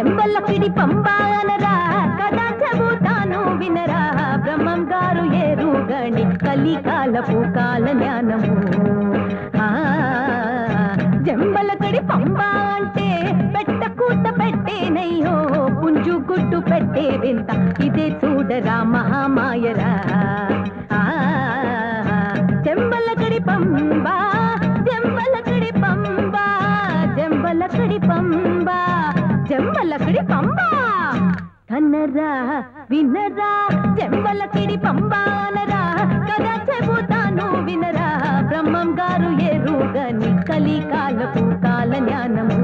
చెంబలకిడి పంబానరా కదా చెబుతాను వినరా బ్రహ్మం గారు ఏరుగని కలికాలపు కాల జ్ఞానము చెంబలకిడి పంబా అంటే పెట్ట కూత పెట్టేనయ్యో పుంజు గుడ్డు పెట్టే వింత ఇదే చూడరా మహామాయరా చెంబలకిడి పంబా చెంబలకిడి పంబా చెంబలకిడి పంబా చెంబలకిడి పంబా కన్నరా వినరా చెంబలకిడి పంబానరా కదా చెబుతాను వినరా బ్రహ్మం గారు ఎరుగని కలికాలపు కాల జ్ఞానము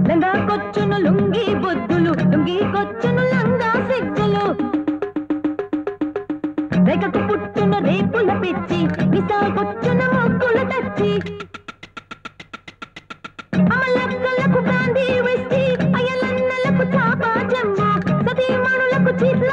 లంగా కొచ్చును లుంగి బొద్దులు లుంగి కొచ్చును లంగా సిగ్గులు రేగకు పుట్టున రేపుల పిచ్చి విసాగొచ్చున మొగ్గుల తెచ్చి అమలక్కలకు గాంధీ విస్కీ అయలన్నలకు చాపా జంబు సతీమణులకు చీట్ల